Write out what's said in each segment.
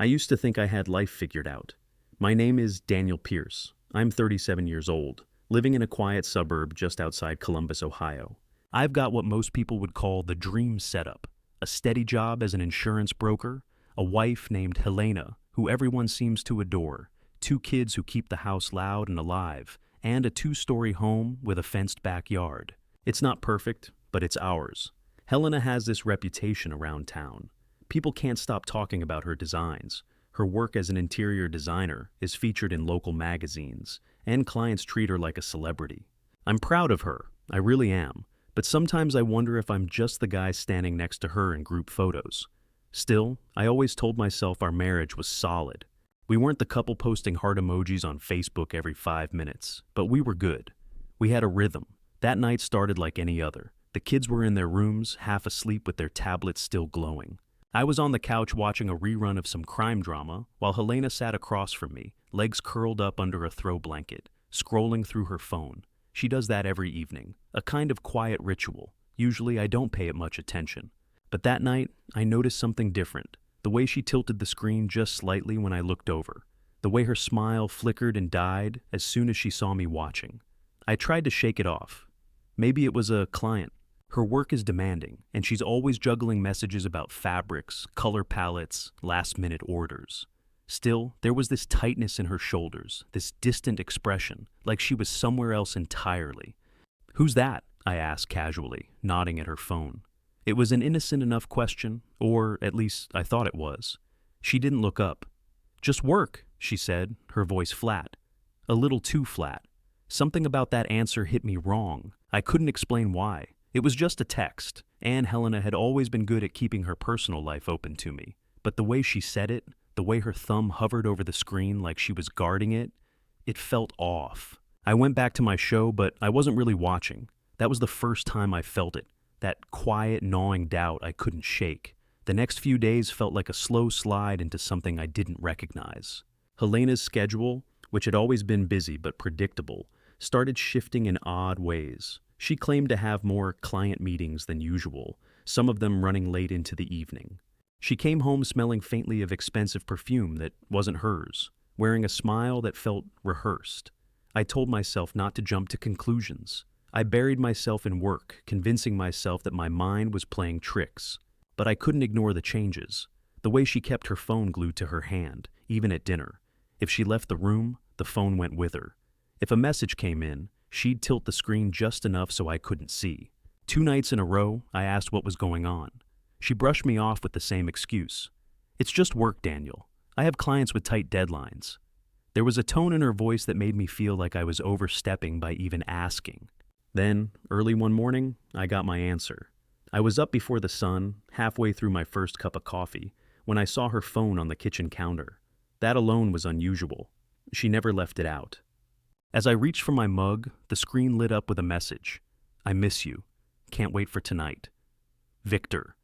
I used to think I had life figured out. My name is Daniel Pierce. I'm 37 years old, living in a quiet suburb just outside Columbus, Ohio. I've got what most people would call the dream setup: a steady job as an insurance broker, a wife named Helena, who everyone seems to adore, two kids who keep the house loud and alive, and a two-story home with a fenced backyard. It's not perfect, but it's ours. Helena has this reputation around town. People can't stop talking about her designs. Her work as an interior designer is featured in local magazines, and clients treat her like a celebrity. I'm proud of her, I really am, but sometimes I wonder if I'm just the guy standing next to her in group photos. Still, I always told myself our marriage was solid. We weren't the couple posting heart emojis on Facebook every 5 minutes, but we were good. We had a rhythm. That night started like any other. The kids were in their rooms, half asleep with their tablets still glowing. I was on the couch watching a rerun of some crime drama, while Helena sat across from me, legs curled up under a throw blanket, scrolling through her phone. She does that every evening, a kind of quiet ritual. Usually I don't pay it much attention. But that night, I noticed something different. The way she tilted the screen just slightly when I looked over. The way her smile flickered and died as soon as she saw me watching. I tried to shake it off. Maybe it was a client. Her work is demanding, and she's always juggling messages about fabrics, color palettes, last-minute orders. Still, there was this tightness in her shoulders, this distant expression, like she was somewhere else entirely. "Who's that?" I asked casually, nodding at her phone. It was an innocent enough question, or at least I thought it was. She didn't look up. "Just work," she said, her voice flat. A little too flat. Something about that answer hit me wrong. I couldn't explain why. It was just a text, and Helena had always been good at keeping her personal life open to me. But the way she said it, the way her thumb hovered over the screen like she was guarding it, it felt off. I went back to my show, but I wasn't really watching. That was the first time I felt it, that quiet, gnawing doubt I couldn't shake. The next few days felt like a slow slide into something I didn't recognize. Helena's schedule, which had always been busy but predictable, started shifting in odd ways. She claimed to have more client meetings than usual, some of them running late into the evening. She came home smelling faintly of expensive perfume that wasn't hers, wearing a smile that felt rehearsed. I told myself not to jump to conclusions. I buried myself in work, convincing myself that my mind was playing tricks. But I couldn't ignore the changes. The way she kept her phone glued to her hand, even at dinner. If she left the room, the phone went with her. If a message came in, she'd tilt the screen just enough so I couldn't see. 2 nights in a row, I asked what was going on. She brushed me off with the same excuse. "It's just work, Daniel. I have clients with tight deadlines." There was a tone in her voice that made me feel like I was overstepping by even asking. Then, early one morning, I got my answer. I was up before the sun, halfway through my first cup of coffee, when I saw her phone on the kitchen counter. That alone was unusual. She never left it out. As I reached for my mug, the screen lit up with a message. "I miss you. Can't wait for tonight. Victor."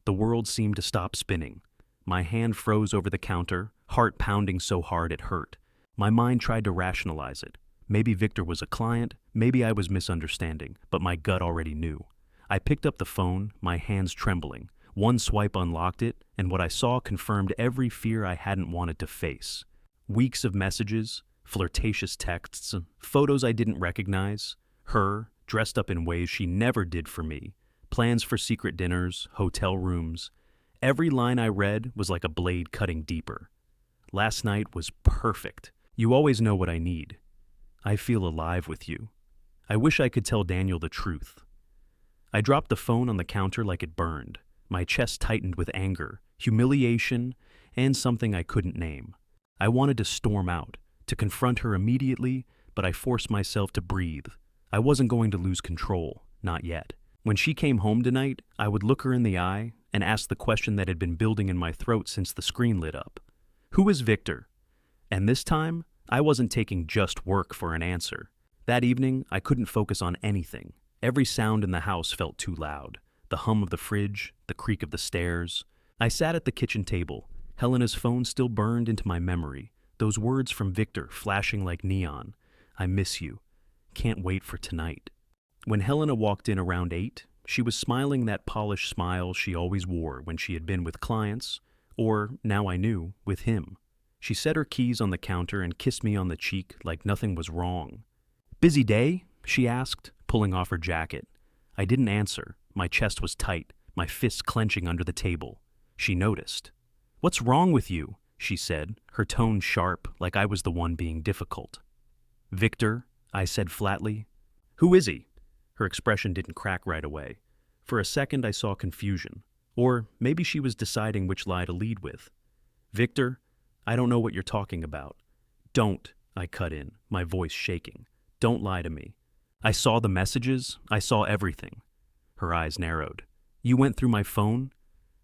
The world seemed to stop spinning. My hand froze over the counter, heart pounding so hard it hurt. My mind tried to rationalize it. Maybe Victor was a client, maybe I was misunderstanding, but my gut already knew. I picked up the phone, my hands trembling. One swipe unlocked it, and what I saw confirmed every fear I hadn't wanted to face. Weeks of messages, flirtatious texts, photos I didn't recognize, her, dressed up in ways she never did for me, plans for secret dinners, hotel rooms. Every line I read was like a blade cutting deeper. "Last night was perfect. You always know what I need. I feel alive with you. I wish I could tell Daniel the truth." I dropped the phone on the counter like it burned. My chest tightened with anger, humiliation, and something I couldn't name. I wanted to storm out, to confront her immediately, but I forced myself to breathe. I wasn't going to lose control, not yet. When she came home tonight, I would look her in the eye and ask the question that had been building in my throat since the screen lit up. "Who is Victor?" And this time, I wasn't taking just work for an answer. That evening, I couldn't focus on anything. Every sound in the house felt too loud. The hum of the fridge, the creak of the stairs. I sat at the kitchen table. Helena's phone still burned into my memory. Those words from Victor flashing like neon. "I miss you. Can't wait for tonight." When Helena walked in around 8, she was smiling that polished smile she always wore when she had been with clients, Or, now I knew, with him. She set her keys on the counter and kissed me on the cheek like nothing was wrong. "Busy day?" she asked, pulling off her jacket. I didn't answer. My chest was tight, my fists clenching under the table. She noticed. "What's wrong with you?" she said, her tone sharp, like I was the one being difficult. "Victor," I said flatly. "Who is he?" Her expression didn't crack right away. For a second I saw confusion. Or maybe she was deciding which lie to lead with. "Victor, I don't know what you're talking about." "Don't," I cut in, my voice shaking. "Don't lie to me. I saw the messages. I saw everything." Her eyes narrowed. "You went through my phone?"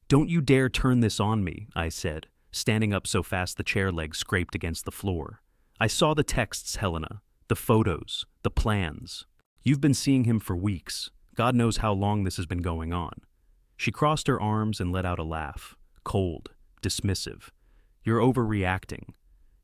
"Don't you dare turn this on me," I said, standing up so fast the chair legs scraped against the floor. "I saw the texts, Helena, the photos, the plans. You've been seeing him for weeks. God knows how long this has been going on." She crossed her arms and let out a laugh, cold, dismissive. "You're overreacting.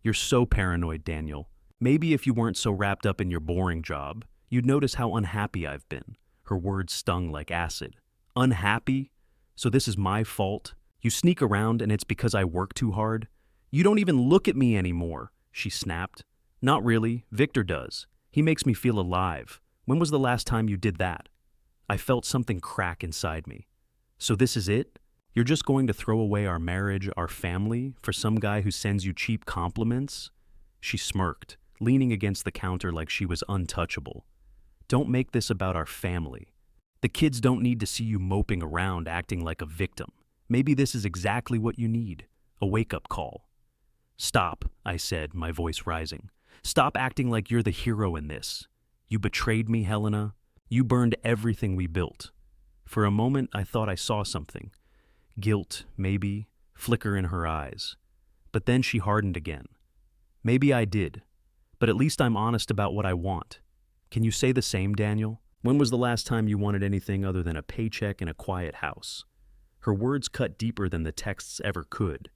You're so paranoid, Daniel. Maybe if you weren't so wrapped up in your boring job, you'd notice how unhappy I've been." Her words stung like acid. "Unhappy? So this is my fault? You sneak around and it's because I work too hard? You don't even look at me anymore," she snapped. "Not really. Victor does. He makes me feel alive. When was the last time you did that?" I felt something crack inside me. "So this is it? You're just going to throw away our marriage, our family, for some guy who sends you cheap compliments?" She smirked, leaning against the counter like she was untouchable. "Don't make this about our family. The kids don't need to see you moping around acting like a victim. Maybe this is exactly what you need, a wake-up call." "Stop," I said, my voice rising. "Stop acting like you're the hero in this. You betrayed me, Helena. You burned everything we built." For a moment, I thought I saw something. Guilt, maybe, flicker in her eyes. But then she hardened again. "Maybe I did. But at least I'm honest about what I want. Can you say the same, Daniel? When was the last time you wanted anything other than a paycheck and a quiet house?" Her words cut deeper than the texts ever could.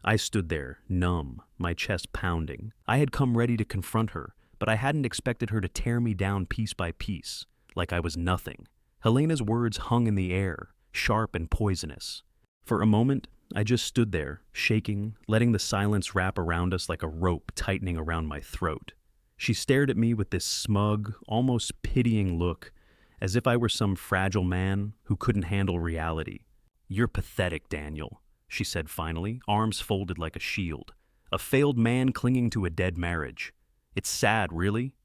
I stood there, numb, my chest pounding. I had come ready to confront her, but I hadn't expected her to tear me down piece by piece, like I was nothing. Helena's words hung in the air, sharp and poisonous. For a moment, I just stood there, shaking, letting the silence wrap around us like a rope tightening around my throat. She stared at me with this smug, almost pitying look, as if I were some fragile man who couldn't handle reality. "You're pathetic, Daniel," she said finally, arms folded like a shield. "A failed man clinging to a dead marriage. It's sad, really."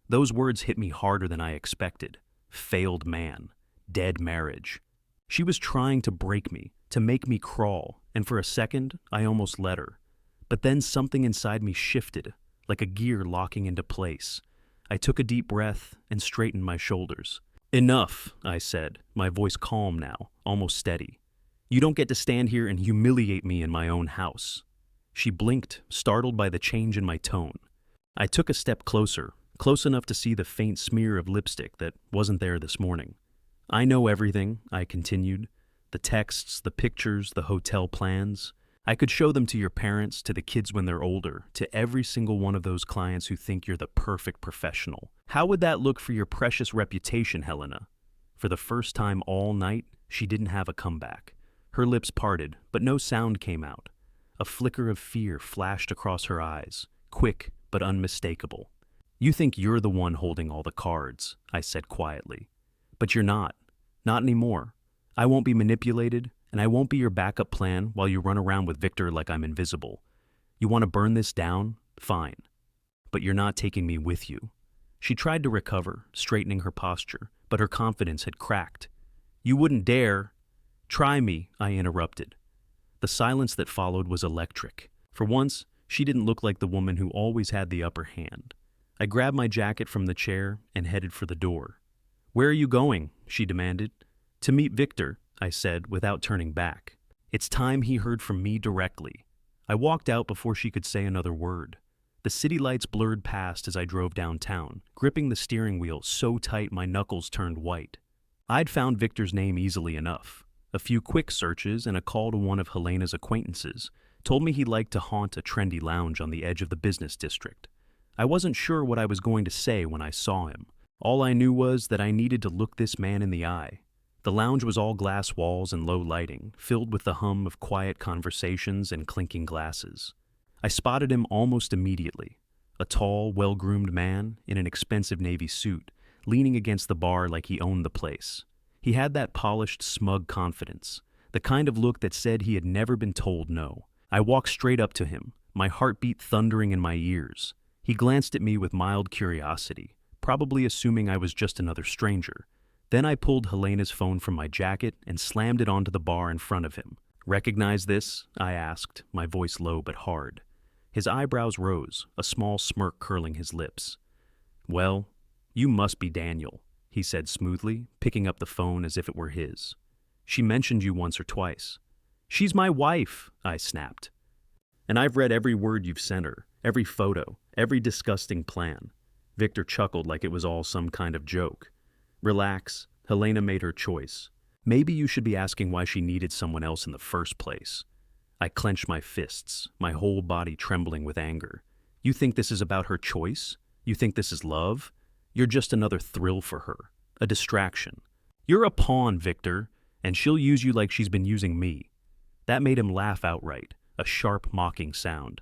Those words hit me harder than I expected. Failed man. Dead marriage. She was trying to break me, to make me crawl, and for a second, I almost let her. But then something inside me shifted, like a gear locking into place. I took a deep breath and straightened my shoulders. "Enough," I said, my voice calm now, almost steady. "You don't get to stand here and humiliate me in my own house." She blinked, startled by the change in my tone. I took a step closer, close enough to see the faint smear of lipstick that wasn't there this morning. "I know everything," I continued. "The texts, the pictures, the hotel plans. I could show them to your parents, to the kids when they're older, to every single one of those clients who think you're the perfect professional. How would that look for your precious reputation, Helena?" For the first time all night, she didn't have a comeback. Her lips parted, but no sound came out. A flicker of fear flashed across her eyes, quick but unmistakable. "You think you're the one holding all the cards," I said quietly. "But you're not. Not anymore. I won't be manipulated, and I won't be your backup plan while you run around with Victor like I'm invisible. You want to burn this down? Fine. But you're not taking me with you." She tried to recover, straightening her posture, but her confidence had cracked. "You wouldn't dare." "Try me," I interrupted. The silence that followed was electric. For once, she didn't look like the woman who always had the upper hand. I grabbed my jacket from the chair and headed for the door. "Where are you going?" she demanded. "To meet Victor," I said, without turning back. It's time he heard from me directly. I walked out before she could say another word. The city lights blurred past as I drove downtown, gripping the steering wheel so tight my knuckles turned white. I'd found Victor's name easily enough. A few quick searches and a call to one of Helena's acquaintances told me he liked to haunt a trendy lounge on the edge of the business district. I wasn't sure what I was going to say when I saw him. All I knew was that I needed to look this man in the eye. The lounge was all glass walls and low lighting, filled with the hum of quiet conversations and clinking glasses. I spotted him almost immediately, a tall, well-groomed man in an expensive navy suit, leaning against the bar like he owned the place. He had that polished, smug confidence, the kind of look that said he had never been told no. I walked straight up to him, my heartbeat thundering in my ears. He glanced at me with mild curiosity, probably assuming I was just another stranger. Then I pulled Helena's phone from my jacket and slammed it onto the bar in front of him. "Recognize this?" I asked, my voice low but hard. His eyebrows rose, a small smirk curling his lips. "Well, you must be Daniel," he said smoothly, picking up the phone as if it were his. "She mentioned you once or twice." "She's my wife," I snapped. "And I've read every word you've sent her, every photo, every disgusting plan." Victor chuckled like it was all some kind of joke. "Relax, Helena made her choice. Maybe you should be asking why she needed someone else in the first place." I clenched my fists, my whole body trembling with anger. "You think this is about her choice? You think this is love? You're just another thrill for her, a distraction. You're a pawn, Victor, and she'll use you like she's been using me." That made him laugh outright, a sharp, mocking sound.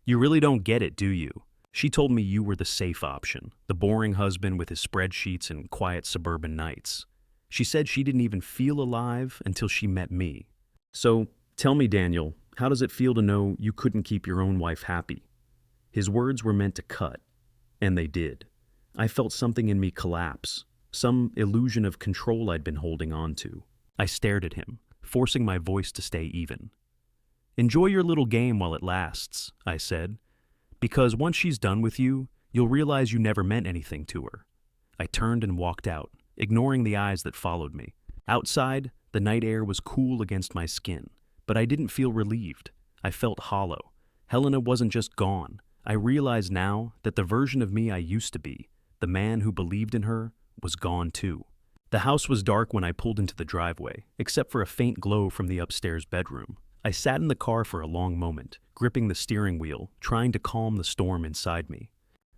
"You really don't get it, do you? She told me you were the safe option, the boring husband with his spreadsheets and quiet suburban nights. She said she didn't even feel alive until she met me. So, tell me, Daniel, how does it feel to know you couldn't keep your own wife happy?" His words were meant to cut, and they did. I felt something in me collapse, some illusion of control I'd been holding on to. I stared at him, forcing my voice to stay even. "Enjoy your little game while it lasts," I said, "because once she's done with you, you'll realize you never meant anything to her." I turned and walked out, ignoring the eyes that followed me. Outside, the night air was cool against my skin, but I didn't feel relieved. I felt hollow. Helena wasn't just gone. I realized now that the version of me I used to be, the man who believed in her, was gone too. The house was dark when I pulled into the driveway, except for a faint glow from the upstairs bedroom. I sat in the car for a long moment, gripping the steering wheel, trying to calm the storm inside me.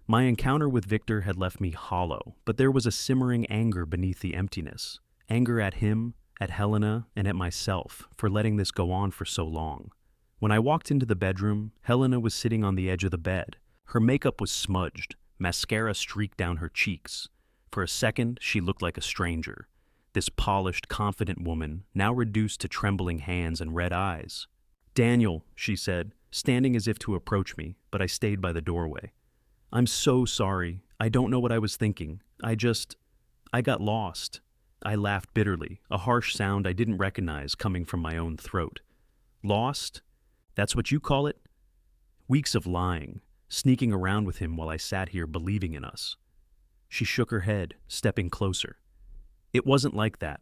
My encounter with Victor had left me hollow, but there was a simmering anger beneath the emptiness. Anger at him, at Helena, and at myself for letting this go on for so long. When I walked into the bedroom, Helena was sitting on the edge of the bed. Her makeup was smudged, mascara streaked down her cheeks. For a second, she looked like a stranger. This polished, confident woman, now reduced to trembling hands and red eyes. "Daniel," she said, standing as if to approach me, but I stayed by the doorway. "I'm so sorry. I don't know what I was thinking. I got lost." I laughed bitterly, a harsh sound I didn't recognize coming from my own throat. "Lost? That's what you call it?" Weeks of lying, sneaking around with him while I sat here believing in us. She shook her head, stepping closer. "It wasn't like that.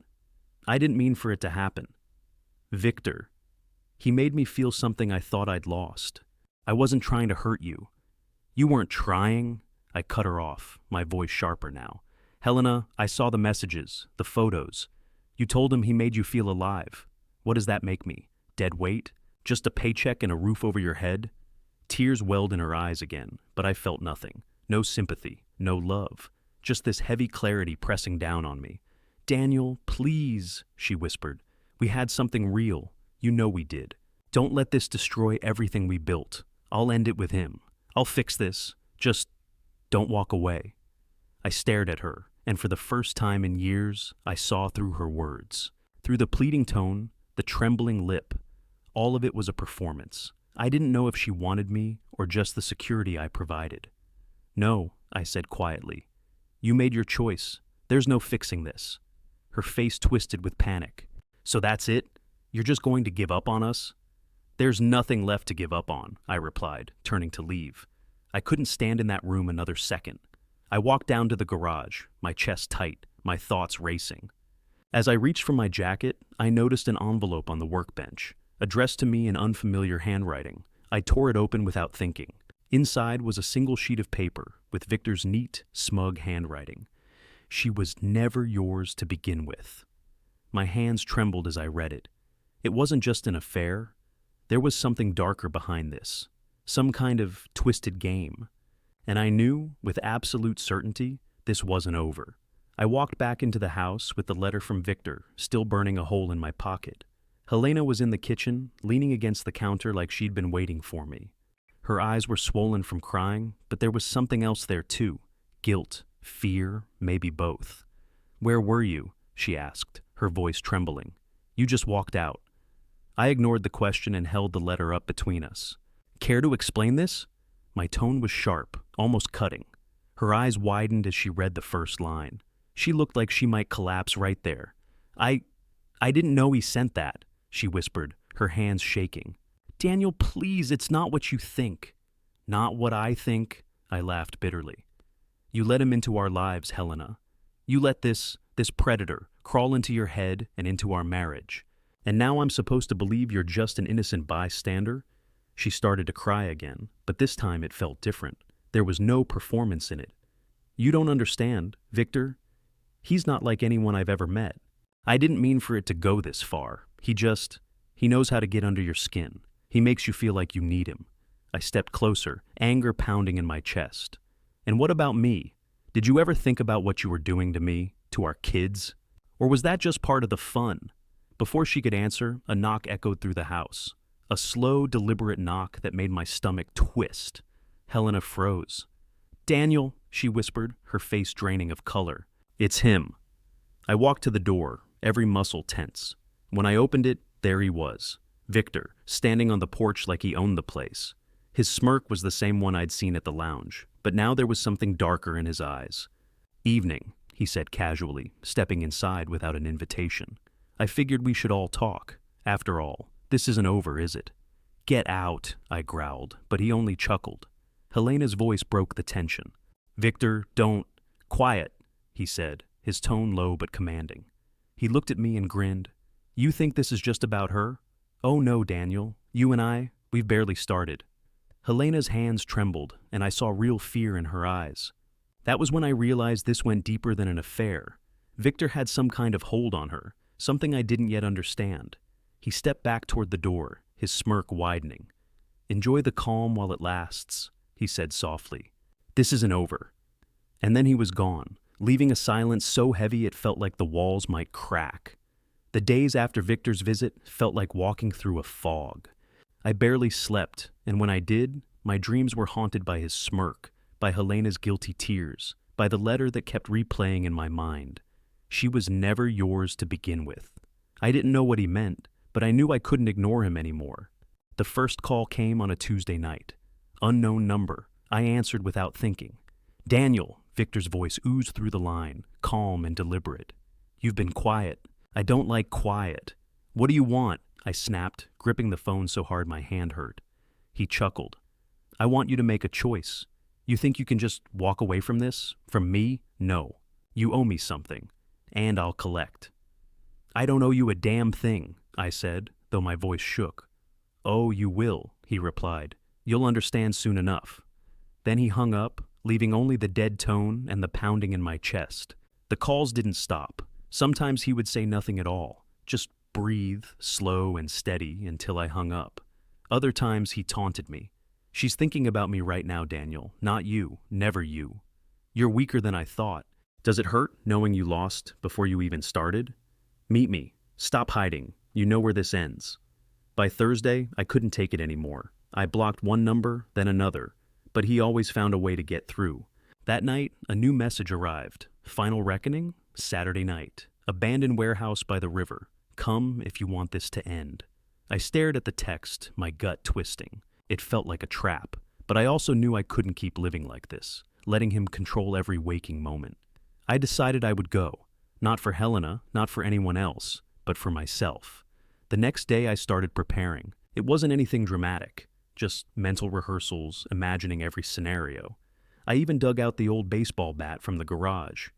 I didn't mean for it to happen. Victor. He made me feel something I thought I'd lost. I wasn't trying to hurt you." "You weren't trying?" I cut her off, my voice sharper now. "Helena, I saw the messages, the photos. You told him he made you feel alive. What does that make me? Dead weight? Just a paycheck and a roof over your head?" Tears welled in her eyes again, but I felt nothing. No sympathy, no love. Just this heavy clarity pressing down on me. "Daniel, please," she whispered. "We had something real. You know we did. Don't let this destroy everything we built. I'll end it with him. I'll fix this. Just don't walk away." I stared at her, and for the first time in years, I saw through her words. Through the pleading tone, the trembling lip. All of it was a performance. I didn't know if she wanted me or just the security I provided. "No," I said quietly. "You made your choice. There's no fixing this." Her face twisted with panic. "So that's it? You're just going to give up on us?" "There's nothing left to give up on," I replied, turning to leave. I couldn't stand in that room another second. I walked down to the garage, my chest tight, my thoughts racing. As I reached for my jacket, I noticed an envelope on the workbench, addressed to me in unfamiliar handwriting. I tore it open without thinking. Inside was a single sheet of paper with Victor's neat, smug handwriting. "She was never yours to begin with." My hands trembled as I read it. It wasn't just an affair. There was something darker behind this, some kind of twisted game. And I knew, with absolute certainty, this wasn't over. I walked back into the house with the letter from Victor still burning a hole in my pocket. Helena was in the kitchen, leaning against the counter like she'd been waiting for me. Her eyes were swollen from crying, but there was something else there too. Guilt, fear, maybe both. "Where were you?" she asked, her voice trembling. "You just walked out." I ignored the question and held the letter up between us. "Care to explain this?" My tone was sharp, almost cutting. Her eyes widened as she read the first line. She looked like she might collapse right there. I didn't know he sent that," she whispered, her hands shaking. "Daniel, please, it's not what you think." "Not what I think," I laughed bitterly. "You let him into our lives, Helena. You let this predator crawl into your head and into our marriage. And now I'm supposed to believe you're just an innocent bystander?" She started to cry again, but this time it felt different. There was no performance in it. "You don't understand, Victor. He's not like anyone I've ever met. I didn't mean for it to go this far. He knows how to get under your skin. He makes you feel like you need him." I stepped closer, anger pounding in my chest. "And what about me? Did you ever think about what you were doing to me, to our kids? Or was that just part of the fun?" Before she could answer, a knock echoed through the house. A slow, deliberate knock that made my stomach twist. Helena froze. "Daniel," she whispered, her face draining of color. "It's him." I walked to the door, every muscle tense. When I opened it, there he was, Victor, standing on the porch like he owned the place. His smirk was the same one I'd seen at the lounge, but now there was something darker in his eyes. "Evening," he said casually, stepping inside without an invitation. "I figured we should all talk. After all, this isn't over, is it?" "Get out," I growled, but he only chuckled. Helena's voice broke the tension. "Victor, don't—" "Quiet," he said, his tone low but commanding. He looked at me and grinned. "You think this is just about her? Oh no, Daniel. You and we've barely started." Helena's hands trembled, and I saw real fear in her eyes. That was when I realized this went deeper than an affair. Victor had some kind of hold on her, something I didn't yet understand. He stepped back toward the door, his smirk widening. "Enjoy the calm while it lasts," he said softly. "This isn't over." And then he was gone, leaving a silence so heavy it felt like the walls might crack. The days after Victor's visit felt like walking through a fog. I barely slept, and when I did, my dreams were haunted by his smirk, by Helena's guilty tears, by the letter that kept replaying in my mind. She was never yours to begin with. I didn't know what he meant, but I knew I couldn't ignore him anymore. The first call came on a Tuesday night. Unknown number. I answered without thinking. "Daniel," Victor's voice oozed through the line, calm and deliberate. "You've been quiet. I don't like quiet." "What do you want?" I snapped, gripping the phone so hard my hand hurt. He chuckled. "I want you to make a choice. You think you can just walk away from this? From me? No. You owe me something. And I'll collect." "I don't owe you a damn thing," I said, though my voice shook. "Oh, you will," he replied. "You'll understand soon enough." Then he hung up, leaving only the dead tone and the pounding in my chest. The calls didn't stop. Sometimes he would say nothing at all, just breathe, slow and steady, until I hung up. Other times he taunted me. "She's thinking about me right now, Daniel, not you, never you. You're weaker than I thought. Does it hurt knowing you lost before you even started? Meet me. Stop hiding. You know where this ends." By Thursday, I couldn't take it anymore. I blocked one number, then another, but he always found a way to get through. That night, a new message arrived. Final reckoning? Saturday night. Abandoned warehouse by the river. Come if you want this to end. I stared at the text, my gut twisting. It felt like a trap, but I also knew I couldn't keep living like this, letting him control every waking moment. I decided I would go. Not for Helena, not for anyone else, but for myself. The next day I started preparing. It wasn't anything dramatic, just mental rehearsals, imagining every scenario. I even dug out the old baseball bat from the garage.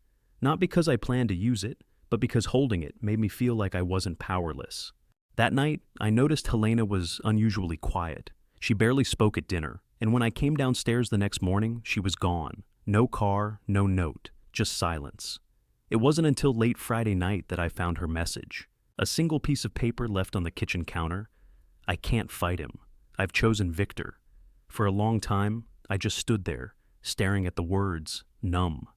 Not because I planned to use it, but because holding it made me feel like I wasn't powerless. That night, I noticed Helena was unusually quiet. She barely spoke at dinner, and when I came downstairs the next morning, she was gone. No car, no note, just silence. It wasn't until late Friday night that I found her message. A single piece of paper left on the kitchen counter. "I can't fight him. I've chosen Victor." For a long time, I just stood there, staring at the words, numb.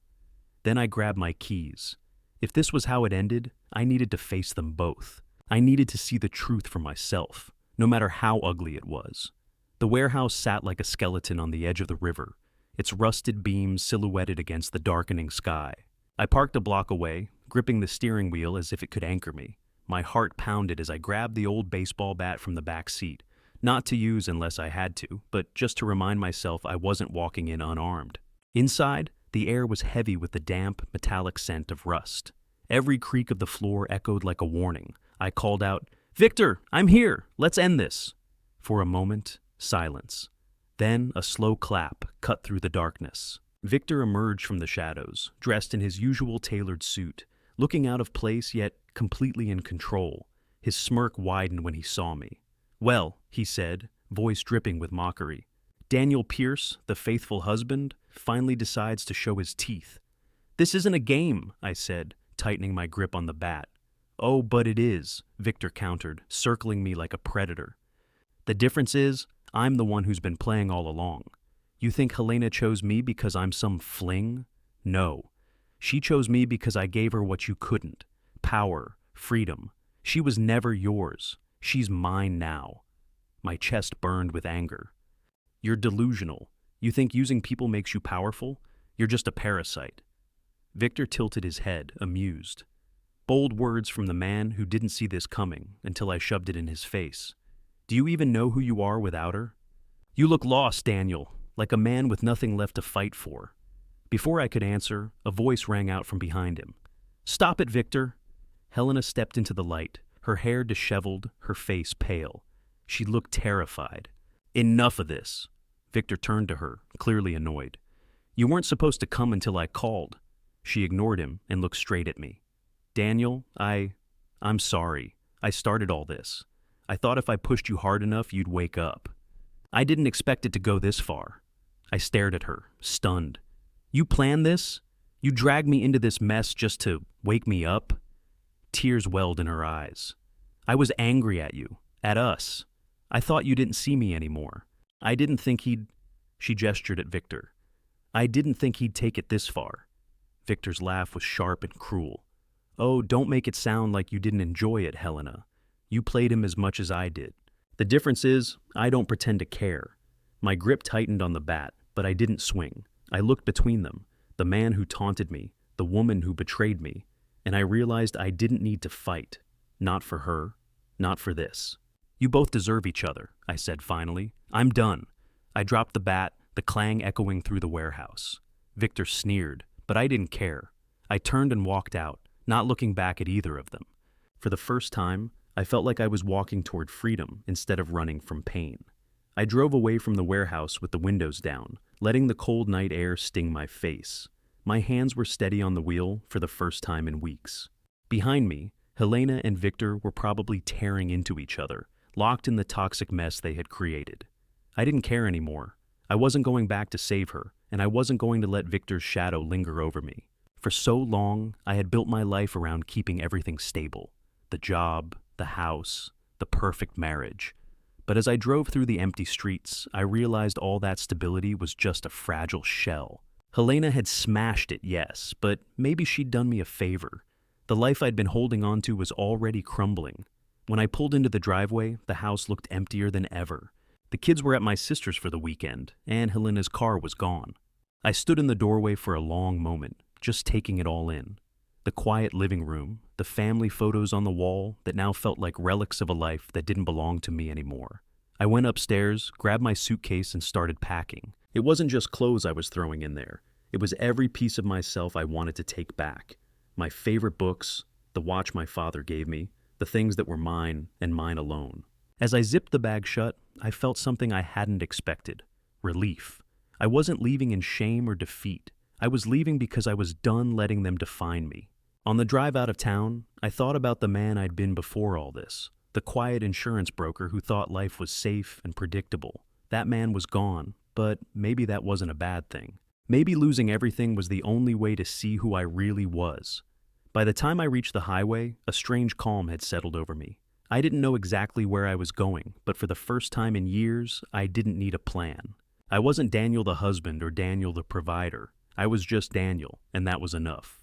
Then I grabbed my keys. If this was how it ended, I needed to face them both. I needed to see the truth for myself, no matter how ugly it was. The warehouse sat like a skeleton on the edge of the river, its rusted beams silhouetted against the darkening sky. I parked a block away, gripping the steering wheel as if it could anchor me. My heart pounded as I grabbed the old baseball bat from the back seat, not to use unless I had to, but just to remind myself I wasn't walking in unarmed. Inside, the air was heavy with the damp, metallic scent of rust. Every creak of the floor echoed like a warning. I called out, "Victor, I'm here! Let's end this!" For a moment, silence. Then a slow clap cut through the darkness. Victor emerged from the shadows, dressed in his usual tailored suit, looking out of place yet completely in control. His smirk widened when he saw me. "Well," he said, voice dripping with mockery, "Daniel Pierce, the faithful husband, finally decides to show his teeth." "This isn't a game," I said, tightening my grip on the bat. "Oh, but it is," Victor countered, circling me like a predator. "The difference is, I'm the one who's been playing all along. You think Helena chose me because I'm some fling? No. She chose me because I gave her what you couldn't. Power, freedom. She was never yours. She's mine now." My chest burned with anger. "You're delusional. You think using people makes you powerful? You're just a parasite." Victor tilted his head, amused. Bold words from the man who didn't see this coming until I shoved it in his face. "Do you even know who you are without her? You look lost, Daniel, like a man with nothing left to fight for." Before I could answer, a voice rang out from behind him. "Stop it, Victor." Helena stepped into the light, her hair disheveled, her face pale. She looked terrified. "Enough of this." Victor turned to her, clearly annoyed. "You weren't supposed to come until I called." She ignored him and looked straight at me. "Daniel, I'm sorry. I started all this. I thought if I pushed you hard enough, you'd wake up. I didn't expect it to go this far." I stared at her, stunned. "You planned this? You dragged me into this mess just to wake me up?" Tears welled in her eyes. "I was angry at you, at us. I thought you didn't see me anymore. I didn't think he'd—" She gestured at Victor. "I didn't think he'd take it this far." Victor's laugh was sharp and cruel. "Oh, don't make it sound like you didn't enjoy it, Helena. You played him as much as I did. The difference is, I don't pretend to care." My grip tightened on the bat, but I didn't swing. I looked between them, the man who taunted me, the woman who betrayed me, and I realized I didn't need to fight. Not for her, not for this. "You both deserve each other," I said finally. "I'm done." I dropped the bat, the clang echoing through the warehouse. Victor sneered, but I didn't care. I turned and walked out, not looking back at either of them. For the first time, I felt like I was walking toward freedom instead of running from pain. I drove away from the warehouse with the windows down, letting the cold night air sting my face. My hands were steady on the wheel for the first time in weeks. Behind me, Helena and Victor were probably tearing into each other, locked in the toxic mess they had created. I didn't care anymore. I wasn't going back to save her, and I wasn't going to let Victor's shadow linger over me. For so long, I had built my life around keeping everything stable. The job, the house, the perfect marriage. But as I drove through the empty streets, I realized all that stability was just a fragile shell. Helena had smashed it, yes, but maybe she'd done me a favor. The life I'd been holding on to was already crumbling. When I pulled into the driveway, the house looked emptier than ever. The kids were at my sister's for the weekend, and Helena's car was gone. I stood in the doorway for a long moment, just taking it all in. The quiet living room, the family photos on the wall that now felt like relics of a life that didn't belong to me anymore. I went upstairs, grabbed my suitcase, and started packing. It wasn't just clothes I was throwing in there. It was every piece of myself I wanted to take back. My favorite books, the watch my father gave me, the things that were mine and mine alone. As I zipped the bag shut, I felt something I hadn't expected. Relief. I wasn't leaving in shame or defeat. I was leaving because I was done letting them define me. On the drive out of town, I thought about the man I'd been before all this, the quiet insurance broker who thought life was safe and predictable. That man was gone, but maybe that wasn't a bad thing. Maybe losing everything was the only way to see who I really was. By the time I reached the highway, a strange calm had settled over me. I didn't know exactly where I was going, but for the first time in years, I didn't need a plan. I wasn't Daniel the husband or Daniel the provider. I was just Daniel, and that was enough.